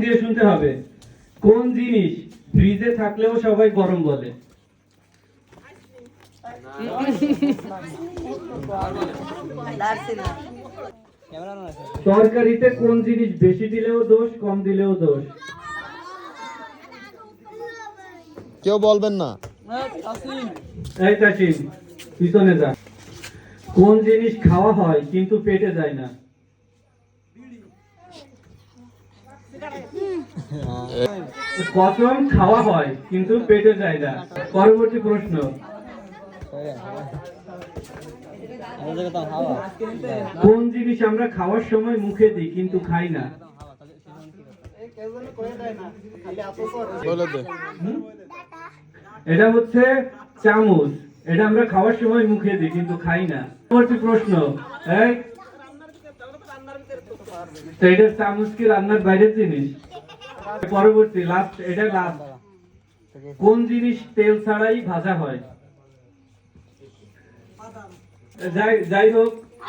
দিয়ে শুনতে হবে। কোন জিনিস ফ্রিজে থাকলেও সবাই গরম বলে? তরকারিতে কোন জিনিস বেশি দিলেও দোষ, কম দিলেও দোষ? কেউ বলবেন না। এই তাসিন, পিছনে যা। কোন জিনিস খাওয়া হয় কিন্তু পেটে যায় না? কসম খাওয়া হয় কিন্তু পেটে যায় না। পরবর্তী প্রশ্ন। কোন জিনিস আমরা খাওয়ার সময় মুখে দিই কিন্তু খাই না? বলে দে। এটা হচ্ছে চামচ। এটা আমরা খাওয়ার সময় মুখে দিই কিন্তু খাই না। পরবর্তী প্রশ্ন। এই তো এটা চামচ কি রান্নার বাইরের জিনিস? পরবর্তী লাস্ট, এটা লাস্ট। কোন জিনিস তেল ছাড়াই ভাজা হয়? যাই হোক,